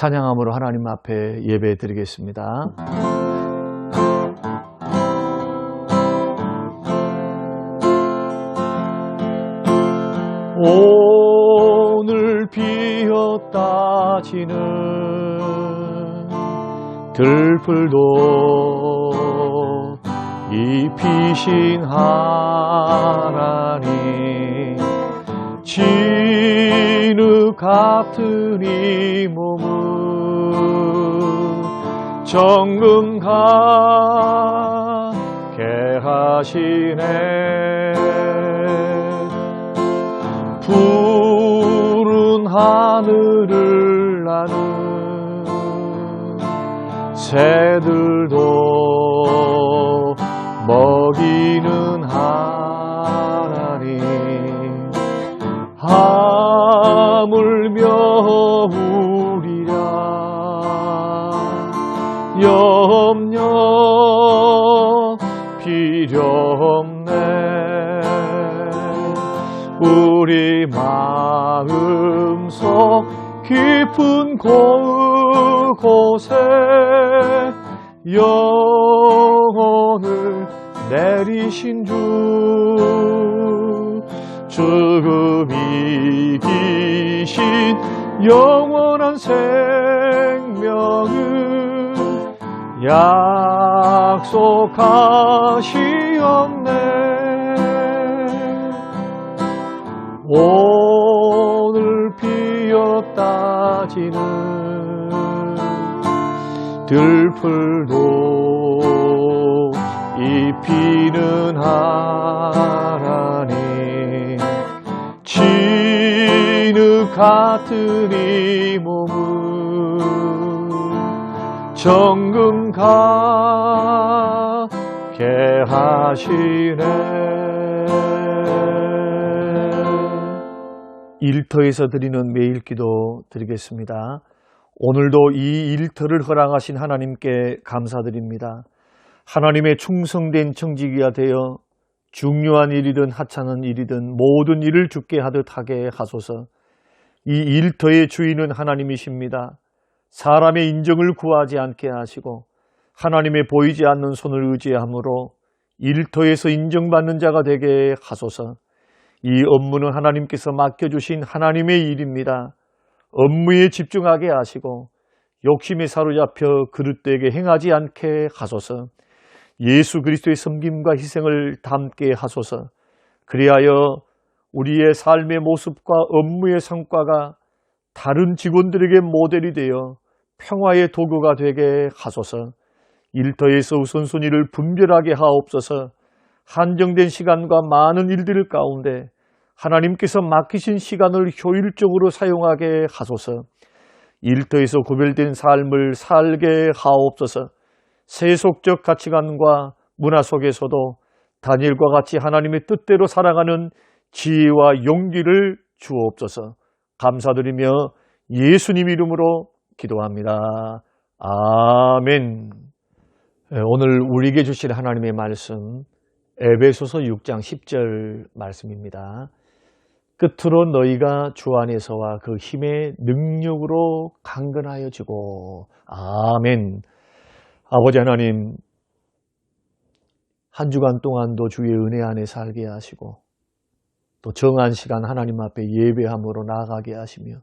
찬양함으로 하나님 앞에 예배 드리겠습니다. 오늘 비었다 지는 들풀도 입히신 하나님, 진흙 같은 이 몸을 정금하게 하시네. 푸른 하늘을 나는 새들도 먹이는 하나님, 하물며 우리라 염려 필요 없네. 우리 마음속 깊은 곳에 영혼을 내리신 주, 죽음 이기신 영원한 생명을 약속하시었네. 오늘 비었다 지는 들풀도 입히는 하나님, 진흙 같은 이 몸을 정금하게 하시네. 일터에서 드리는 매일기도 드리겠습니다. 오늘도 이 일터를 허락하신 하나님께 감사드립니다. 하나님의 충성된 청지기가 되어 중요한 일이든 하찮은 일이든 모든 일을 주께 하듯 하게 하소서. 이 일터의 주인은 하나님이십니다. 사람의 인정을 구하지 않게 하시고 하나님의 보이지 않는 손을 의지함으로 일터에서 인정받는 자가 되게 하소서. 이 업무는 하나님께서 맡겨주신 하나님의 일입니다. 업무에 집중하게 하시고 욕심에 사로잡혀 그릇되게 행하지 않게 하소서. 예수 그리스도의 섬김과 희생을 담게 하소서. 그리하여 우리의 삶의 모습과 업무의 성과가 다른 직원들에게 모델이 되어 평화의 도구가 되게 하소서. 일터에서 우선순위를 분별하게 하옵소서. 한정된 시간과 많은 일들 가운데 하나님께서 맡기신 시간을 효율적으로 사용하게 하소서. 일터에서 구별된 삶을 살게 하옵소서. 세속적 가치관과 문화 속에서도 다니엘과 같이 하나님의 뜻대로 살아가는 지혜와 용기를 주옵소서. 감사드리며 예수님 이름으로 기도합니다. 아멘. 오늘 우리에게 주실 하나님의 말씀 에베소서 6장 10절 말씀입니다. 끝으로 너희가 주 안에서와 그 힘의 능력으로 강건하여지고. 아멘. 아버지 하나님, 한 주간 동안도 주의 은혜 안에 살게 하시고 또 정한 시간 하나님 앞에 예배함으로 나아가게 하시며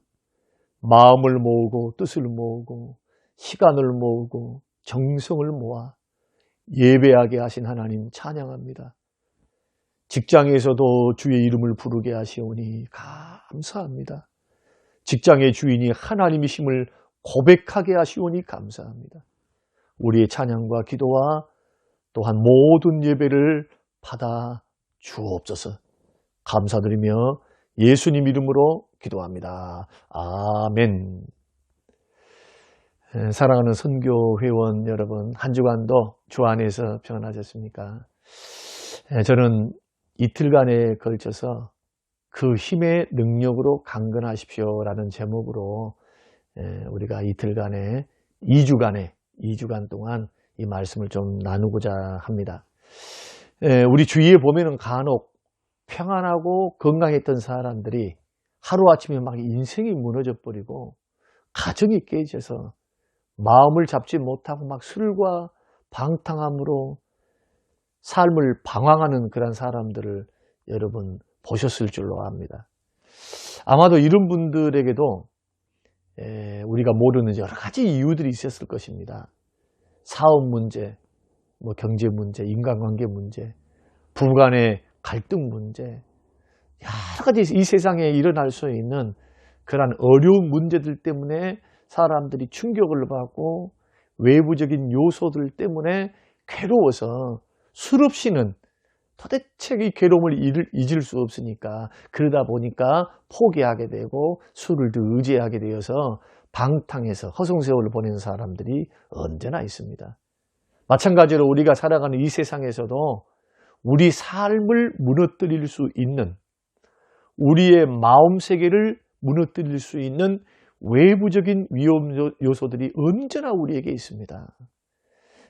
마음을 모으고 뜻을 모으고 시간을 모으고 정성을 모아 예배하게 하신 하나님 찬양합니다. 직장에서도 주의 이름을 부르게 하시오니 감사합니다. 직장의 주인이 하나님이심을 고백하게 하시오니 감사합니다. 우리의 찬양과 기도와 또한 모든 예배를 받아 주옵소서. 감사드리며 예수님 이름으로 기도합니다. 아멘. 사랑하는 선교 회원 여러분, 한 주간도 주 안에서 평안하셨습니까? 저는 이틀간에 걸쳐서 그 힘의 능력으로 강건하십시오 라는 제목으로 우리가 이틀간에 2주간 동안 이 말씀을 좀 나누고자 합니다. 우리 주위에 보면은 간혹 평안하고 건강했던 사람들이 하루아침에 막 인생이 무너져 버리고 가정이 깨져서 마음을 잡지 못하고 막 술과 방탕함으로 삶을 방황하는 그런 사람들을 여러분 보셨을 줄로 압니다. 아마도 이런 분들에게도 우리가 모르는 여러 가지 이유들이 있었을 것입니다. 사업 문제, 뭐 경제 문제, 인간관계 문제, 부부간의 갈등 문제, 여러 가지 이 세상에 일어날 수 있는 그러한 어려운 문제들 때문에 사람들이 충격을 받고 외부적인 요소들 때문에 괴로워서 술 없이는 도대체 이 괴로움을 잊을 수 없으니까 그러다 보니까 포기하게 되고 술을 더 의지하게 되어서 방탕해서 허송세월을 보내는 사람들이 언제나 있습니다. 마찬가지로 우리가 살아가는 이 세상에서도 우리 삶을 무너뜨릴 수 있는, 우리의 마음 세계를 무너뜨릴 수 있는 외부적인 위험 요소들이 언제나 우리에게 있습니다.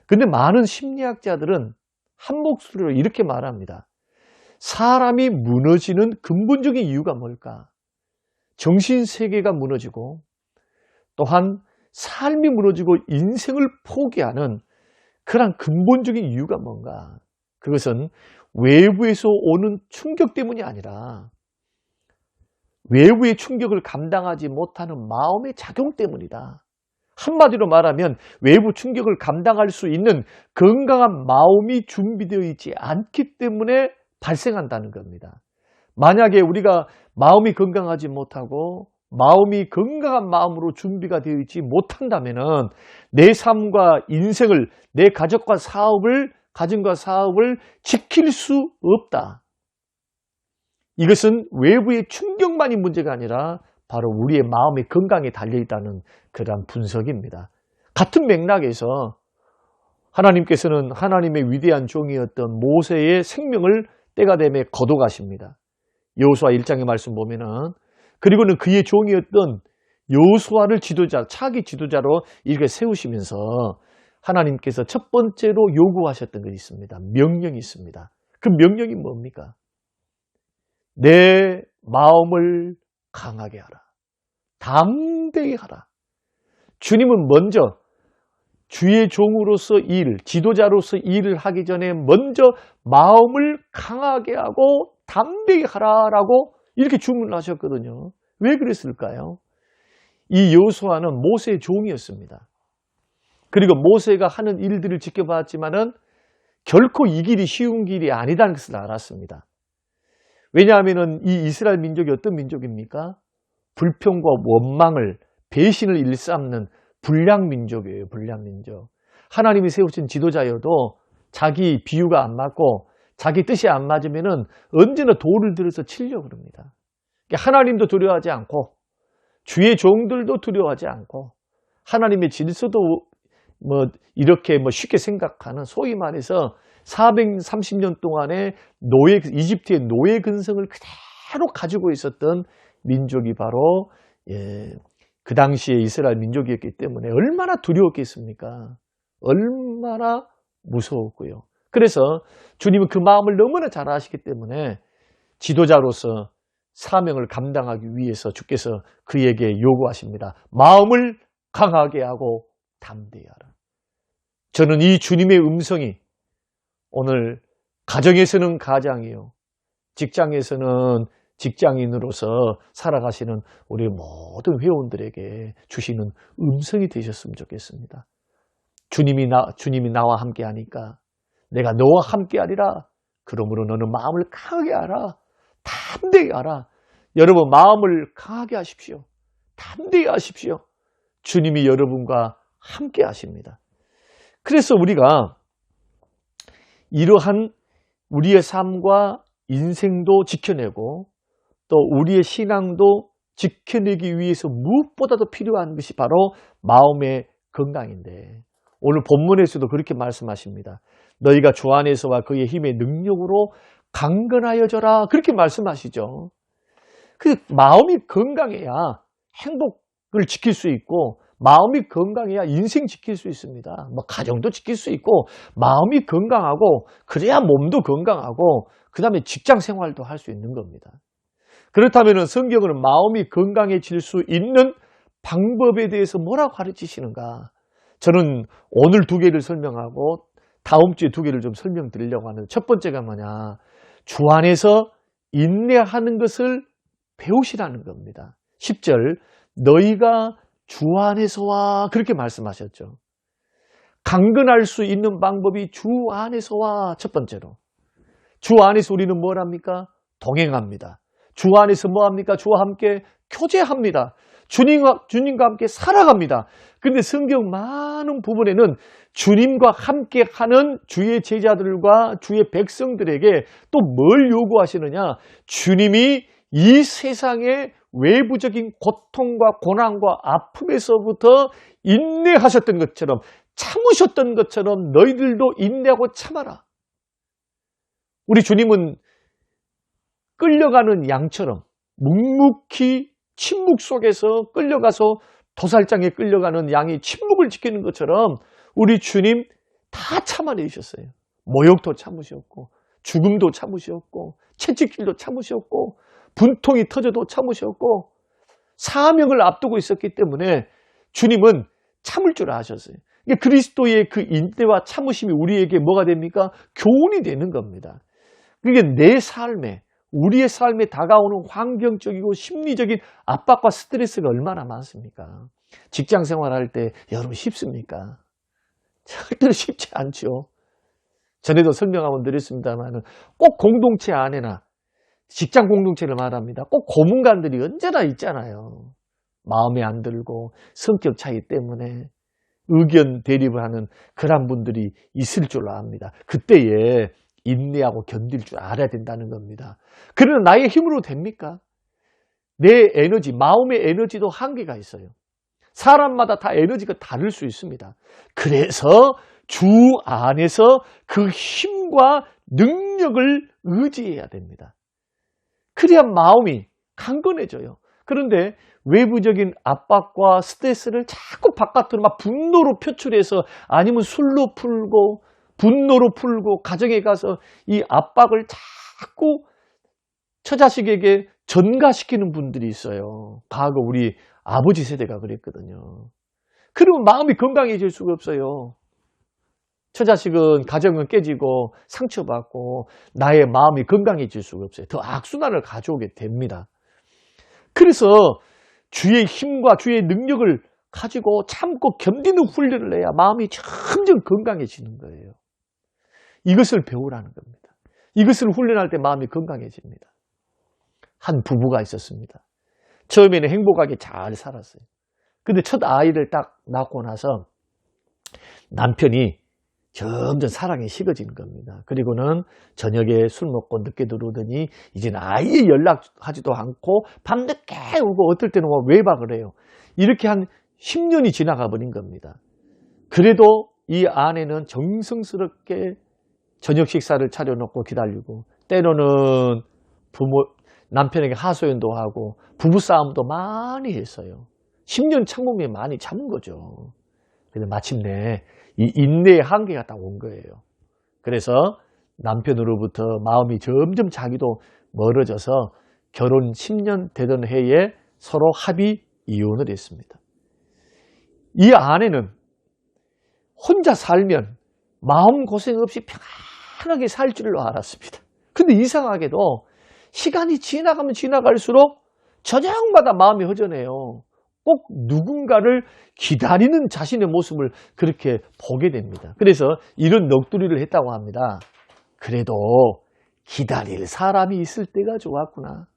근데 많은 심리학자들은 한 목소리로 이렇게 말합니다. 사람이 무너지는 근본적인 이유가 뭘까? 정신세계가 무너지고 또한 삶이 무너지고 인생을 포기하는 그런 근본적인 이유가 뭔가? 그것은 외부에서 오는 충격 때문이 아니라 외부의 충격을 감당하지 못하는 마음의 작용 때문이다. 한마디로 말하면 외부 충격을 감당할 수 있는 건강한 마음이 준비되어 있지 않기 때문에 발생한다는 겁니다. 만약에 우리가 마음이 건강하지 못하고 마음이 건강한 마음으로 준비가 되어 있지 못한다면 내 삶과 인생을, 내 가정과 사업을 지킬 수 없다. 이것은 외부의 충격만이 문제가 아니라 바로 우리의 마음의 건강에 달려있다는 그러한 분석입니다. 같은 맥락에서 하나님께서는 하나님의 위대한 종이었던 모세의 생명을 때가 되매 거둬가십니다. 여호수아 1장의 말씀 보면은 그리고는 그의 종이었던 여호수아를 차기 지도자로 이렇게 세우시면서 하나님께서 첫 번째로 요구하셨던 것이 있습니다. 명령이 있습니다. 그 명령이 뭡니까? 내 마음을 강하게 하라. 담대히 하라. 주님은 먼저 주의 종으로서 지도자로서 일을 하기 전에 먼저 마음을 강하게 하고 담대히 하라라고 이렇게 주문하셨거든요. 왜 그랬을까요? 이 여호수아는 모세의 종이었습니다. 그리고 모세가 하는 일들을 지켜봤지만은 결코 이 길이 쉬운 길이 아니다는 것을 알았습니다. 왜냐하면 이 이스라엘 민족이 어떤 민족입니까? 불평과 원망을, 배신을 일삼는 불량민족이에요. 불량민족. 하나님이 세우신 지도자여도 자기 비유가 안 맞고 자기 뜻이 안 맞으면 언제나 돌을 들어서 치려고 합니다. 하나님도 두려워하지 않고 주의 종들도 두려워하지 않고 하나님의 질서도 이렇게 쉽게 생각하는, 소위 말해서 430년 동안의 이집트의 노예 근성을 그대로 가지고 있었던 민족이 바로 그 당시에 이스라엘 민족이었기 때문에 얼마나 두려웠겠습니까? 얼마나 무서웠고요. 그래서 주님은 그 마음을 너무나 잘 아시기 때문에 지도자로서 사명을 감당하기 위해서 주께서 그에게 요구하십니다. 마음을 강하게 하고 담대히 하라. 저는 이 주님의 음성이 오늘 가정에서는 가장이요, 직장에서는 직장인으로서 살아가시는 우리 모든 회원들에게 주시는 음성이 되셨으면 좋겠습니다. 주님이 나와 함께 하니까 내가 너와 함께 하리라. 그러므로 너는 마음을 강하게 하라. 담대히 하라. 여러분, 마음을 강하게 하십시오. 담대히 하십시오. 주님이 여러분과 함께 하십니다. 그래서 우리가 이러한 우리의 삶과 인생도 지켜내고 또 우리의 신앙도 지켜내기 위해서 무엇보다도 필요한 것이 바로 마음의 건강인데, 오늘 본문에서도 그렇게 말씀하십니다. 너희가 주 안에서와 그의 힘의 능력으로 강건하여져라. 그렇게 말씀하시죠. 그 마음이 건강해야 행복을 지킬 수 있고, 마음이 건강해야 인생 지킬 수 있습니다. 가정도 지킬 수 있고, 마음이 건강하고 그래야 몸도 건강하고 그 다음에 직장 생활도 할 수 있는 겁니다. 그렇다면 성경은 마음이 건강해질 수 있는 방법에 대해서 뭐라고 가르치시는가? 저는 오늘 2개를 설명하고 다음 주에 2개를 좀 설명드리려고 하는데, 첫 번째가 뭐냐? 주 안에서 인내하는 것을 배우시라는 겁니다. 10절, 너희가 주 안에서와, 그렇게 말씀하셨죠. 강건할 수 있는 방법이 주 안에서와. 첫 번째로, 주 안에서 우리는 뭘 합니까? 동행합니다. 주 안에서 뭐 합니까? 주와 함께 교제합니다. 주님과 함께 살아갑니다. 근데 성경 많은 부분에는 주님과 함께 하는 주의 제자들과 주의 백성들에게 또 뭘 요구하시느냐? 주님이 이 세상의 외부적인 고통과 고난과 아픔에서부터 인내하셨던 것처럼, 참으셨던 것처럼 너희들도 인내하고 참아라. 우리 주님은 끌려가는 양처럼 묵묵히 침묵 속에서 끌려가서 도살장에 끌려가는 양이 침묵을 지키는 것처럼 우리 주님 다 참아내셨어요. 모욕도 참으셨고, 죽음도 참으셨고, 채찍질도 참으셨고, 분통이 터져도 참으셨고, 사명을 앞두고 있었기 때문에 주님은 참을 줄 아셨어요. 그리스도의 그 인내와 참으심이 우리에게 뭐가 됩니까? 교훈이 되는 겁니다. 그게 내 삶에, 우리의 삶에 다가오는 환경적이고 심리적인 압박과 스트레스가 얼마나 많습니까? 직장 생활할 때 여러분 쉽습니까? 절대로 쉽지 않죠. 전에도 설명 한번 드렸습니다만, 꼭 공동체 안에나, 직장 공동체를 말합니다, 꼭 고문관들이 언제나 있잖아요. 마음에 안 들고 성격 차이 때문에 의견 대립을 하는 그런 분들이 있을 줄 압니다. 그때에 인내하고 견딜 줄 알아야 된다는 겁니다. 그러나 나의 힘으로 됩니까? 내 에너지, 마음의 에너지도 한계가 있어요. 사람마다 다 에너지가 다를 수 있습니다. 그래서 주 안에서 그 힘과 능력을 의지해야 됩니다. 그래야 마음이 강건해져요. 그런데 외부적인 압박과 스트레스를 자꾸 바깥으로 막 분노로 표출해서, 아니면 술로 풀고 분노로 풀고 가정에 가서 이 압박을 자꾸 처자식에게 전가시키는 분들이 있어요. 과거 우리 아버지 세대가 그랬거든요. 그러면 마음이 건강해질 수가 없어요. 처자식은, 가정은 깨지고 상처받고 나의 마음이 건강해질 수가 없어요. 더 악순환을 가져오게 됩니다. 그래서 주의 힘과 주의 능력을 가지고 참고 견디는 훈련을 해야 마음이 점점 건강해지는 거예요. 이것을 배우라는 겁니다. 이것을 훈련할 때 마음이 건강해집니다. 한 부부가 있었습니다. 처음에는 행복하게 잘 살았어요. 근데 첫 아이를 딱 낳고 나서 남편이 점점 사랑이 식어지는 겁니다. 그리고는 저녁에 술 먹고 늦게 들어오더니 이제는 아예 연락하지도 않고 밤늦게 오고, 어떨 때는 외박을 해요. 이렇게 한 10년이 지나가 버린 겁니다. 그래도 이 아내는 정성스럽게 저녁 식사를 차려놓고 기다리고, 때로는 남편에게 하소연도 하고 부부싸움도 많이 했어요. 10년 참음에 많이 참은 거죠. 근데 마침내 이 인내의 한계가 딱 온 거예요. 그래서 남편으로부터 마음이 점점 자기도 멀어져서 결혼 10년 되던 해에 서로 합의 이혼을 했습니다. 이 아내는 혼자 살면 마음고생 없이 편안하게 살 줄로 알았습니다. 근데 이상하게도 시간이 지나가면 지나갈수록 저녁마다 마음이 허전해요. 꼭 누군가를 기다리는 자신의 모습을 그렇게 보게 됩니다. 그래서 이런 넋두리를 했다고 합니다. 그래도 기다릴 사람이 있을 때가 좋았구나.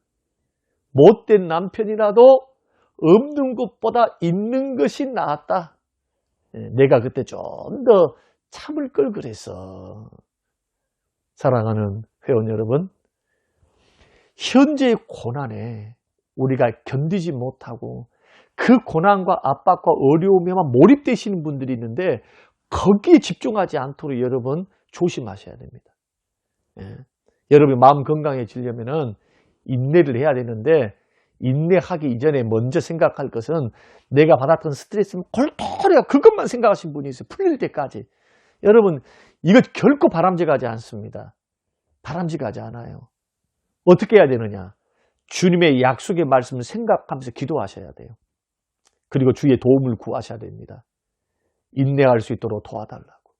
못된 남편이라도 없는 것보다 있는 것이 낫다. 내가 그때 좀 더 참을 걸 그랬어. 사랑하는 회원 여러분, 현재의 고난에 우리가 견디지 못하고 그 고난과 압박과 어려움에만 몰입되시는 분들이 있는데, 거기에 집중하지 않도록 여러분 조심하셔야 됩니다. 여러분이 마음 건강해지려면 인내를 해야 되는데, 인내하기 이전에 먼저 생각할 것은 내가 받았던 스트레스는 골똘해요. 그것만 생각하신 분이 있어요. 풀릴 때까지. 여러분, 이거 결코 바람직하지 않습니다. 바람직하지 않아요. 어떻게 해야 되느냐? 주님의 약속의 말씀을 생각하면서 기도하셔야 돼요. 그리고 주의 도움을 구하셔야 됩니다. 인내할 수 있도록 도와달라고.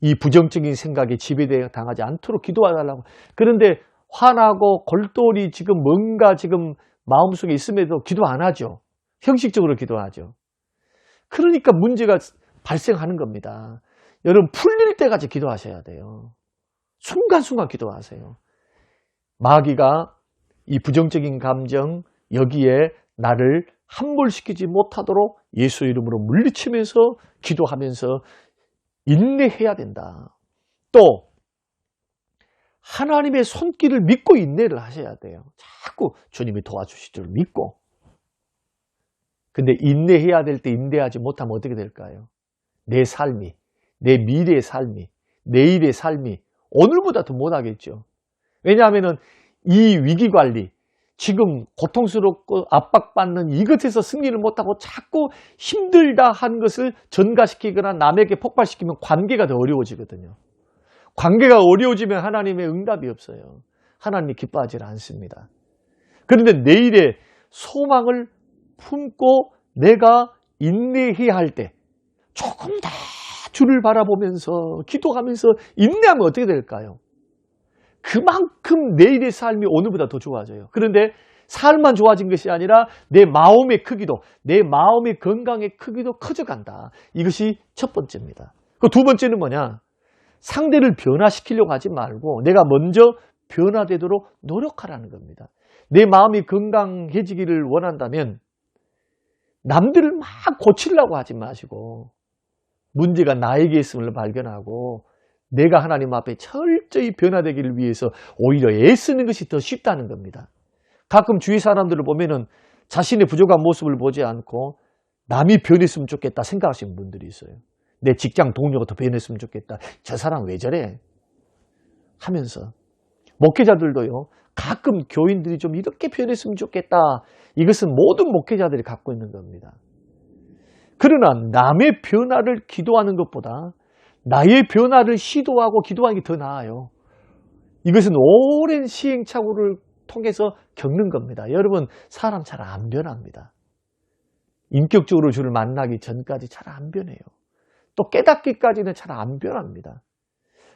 이 부정적인 생각에 지배당하지 않도록 기도해달라고. 그런데 화나고 골똘히 지금 뭔가 지금 마음속에 있음에도 기도 안 하죠. 형식적으로 기도하죠. 그러니까 문제가 발생하는 겁니다. 여러분 풀릴 때까지 기도하셔야 돼요. 순간순간 기도하세요. 마귀가 이 부정적인 감정 여기에 나를 함몰시키지 못하도록 예수 이름으로 물리치면서 기도하면서 인내해야 된다. 또 하나님의 손길을 믿고 인내를 하셔야 돼요. 자꾸 주님이 도와주실 줄 믿고. 근데 인내해야 될 때 인내하지 못하면 어떻게 될까요? 내 삶이, 내 미래의 삶이, 내일의 삶이 오늘보다 더 못하겠죠. 왜냐하면 이 위기관리, 지금 고통스럽고 압박받는 이것에서 승리를 못하고 자꾸 힘들다 한 것을 전가시키거나 남에게 폭발시키면 관계가 더 어려워지거든요. 관계가 어려워지면 하나님의 응답이 없어요. 하나님이 기뻐하지 않습니다. 그런데 내일의 소망을 품고 내가 인내해야 할 때 조금 더 주를 바라보면서 기도하면서 인내하면 어떻게 될까요? 그만큼 내일의 삶이 오늘보다 더 좋아져요. 그런데 삶만 좋아진 것이 아니라 내 마음의 크기도, 내 마음의 건강의 크기도 커져간다. 이것이 첫 번째입니다. 그 두 번째는 뭐냐? 상대를 변화시키려고 하지 말고 내가 먼저 변화되도록 노력하라는 겁니다. 내 마음이 건강해지기를 원한다면 남들을 막 고치려고 하지 마시고 문제가 나에게 있음을 발견하고 내가 하나님 앞에 철저히 변화되기를 위해서 오히려 애쓰는 것이 더 쉽다는 겁니다. 가끔 주위 사람들을 보면은 자신의 부족한 모습을 보지 않고 남이 변했으면 좋겠다 생각하시는 분들이 있어요. 내 직장 동료가 더 변했으면 좋겠다. 저 사람 왜 저래? 하면서 목회자들도요. 가끔 교인들이 좀 이렇게 변했으면 좋겠다. 이것은 모든 목회자들이 갖고 있는 겁니다. 그러나 남의 변화를 기도하는 것보다 나의 변화를 시도하고 기도하는 게 더 나아요. 이것은 오랜 시행착오를 통해서 겪는 겁니다. 여러분, 사람 잘 안 변합니다. 인격적으로 주를 만나기 전까지 잘 안 변해요. 또 깨닫기까지는 잘 안 변합니다.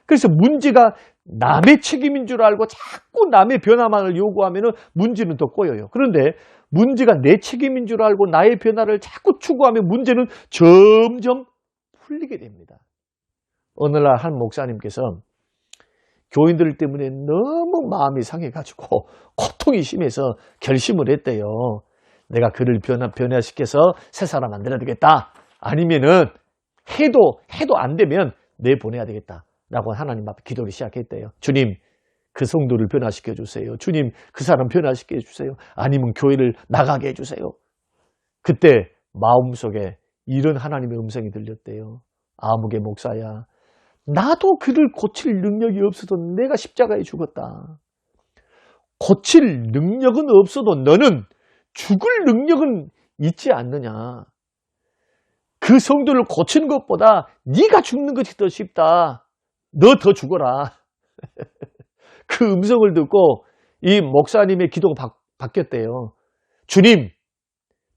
그래서 문제가 남의 책임인 줄 알고 자꾸 남의 변화만을 요구하면 문제는 더 꼬여요. 그런데 문제가 내 책임인 줄 알고 나의 변화를 자꾸 추구하면 문제는 점점 풀리게 됩니다. 어느 날 한 목사님께서 교인들 때문에 너무 마음이 상해가지고 고통이 심해서 결심을 했대요. 내가 그를 변화시켜서 새 사람 만들어야 되겠다. 아니면은 해도 안 되면 내보내야 되겠다. 라고 하나님 앞에 기도를 시작했대요. 주님, 그 성도를 변화시켜 주세요. 주님, 그 사람 변화시켜 주세요. 아니면 교회를 나가게 해주세요. 그때 마음속에 이런 하나님의 음성이 들렸대요. 아무개 목사야, 나도 그를 고칠 능력이 없어도 내가 십자가에 죽었다. 고칠 능력은 없어도 너는 죽을 능력은 있지 않느냐. 그 성도를 고치는 것보다 네가 죽는 것이 더 쉽다. 너 더 죽어라. 그 음성을 듣고 이 목사님의 기도가 바뀌었대요. 주님,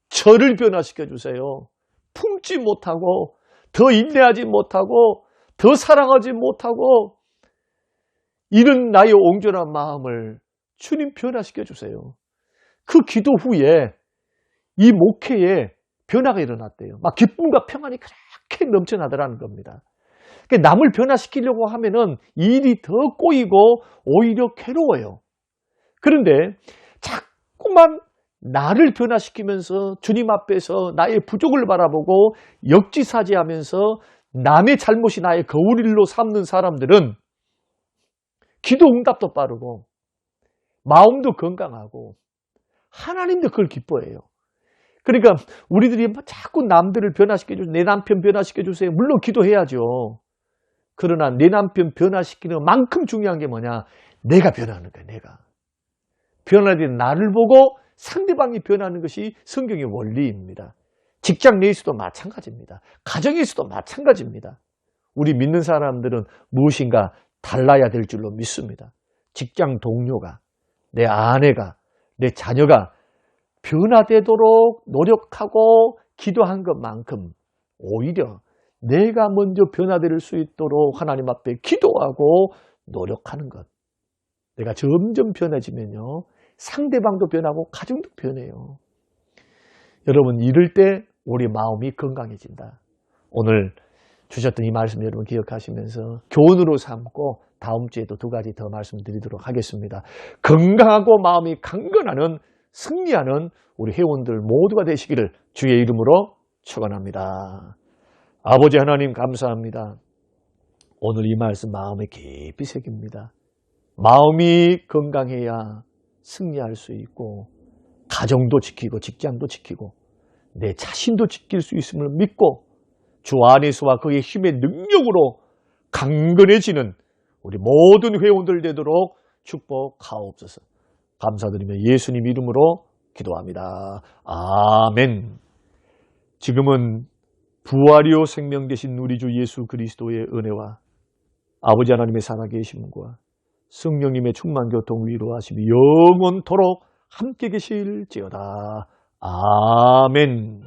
저를 변화시켜 주세요. 품지 못하고 더 인내하지 못하고 더 사랑하지 못하고 이런 나의 옹졸한 마음을 주님 변화시켜 주세요. 그 기도 후에 이 목회에 변화가 일어났대요. 막 기쁨과 평안이 그렇게 넘쳐나더라는 겁니다. 남을 변화시키려고 하면은 일이 더 꼬이고 오히려 괴로워요. 그런데 자꾸만 나를 변화시키면서 주님 앞에서 나의 부족을 바라보고 역지사지하면서 남의 잘못이 나의 거울일로 삼는 사람들은 기도 응답도 빠르고 마음도 건강하고 하나님도 그걸 기뻐해요. 그러니까 우리들이 자꾸 남들을 변화시켜주세요. 내 남편 변화시켜주세요. 물론 기도해야죠. 그러나 내 남편 변화시키는 만큼 중요한 게 뭐냐? 내가 변하는 거야. 내가. 변화된 나를 보고 상대방이 변하는 것이 성경의 원리입니다. 직장 내에서도 마찬가지입니다. 가정에서도 마찬가지입니다. 우리 믿는 사람들은 무엇인가 달라야 될 줄로 믿습니다. 직장 동료가, 내 아내가, 내 자녀가 변화되도록 노력하고 기도한 것만큼 오히려 내가 먼저 변화될 수 있도록 하나님 앞에 기도하고 노력하는 것. 내가 점점 변해지면요. 상대방도 변하고 가정도 변해요. 여러분 이럴 때 우리 마음이 건강해진다. 오늘 주셨던 이 말씀 여러분 기억하시면서 교훈으로 삼고 다음 주에도 2가지 더 말씀드리도록 하겠습니다. 건강하고 마음이 강건하는 승리하는 우리 회원들 모두가 되시기를 주의 이름으로 축원합니다. 아버지 하나님 감사합니다. 오늘 이 말씀 마음에 깊이 새깁니다. 마음이 건강해야 승리할 수 있고 가정도 지키고 직장도 지키고 내 자신도 지킬 수 있음을 믿고 주 안에서와 그의 힘의 능력으로 강건해지는 우리 모든 회원들 되도록 축복하옵소서. 감사드리며 예수님 이름으로 기도합니다. 아멘. 지금은 부활이요 생명 되신 우리 주 예수 그리스도의 은혜와 아버지 하나님의 살아계심과 성령님의 충만 교통 위로하심이 영원토록 함께 계실지어다. 아멘.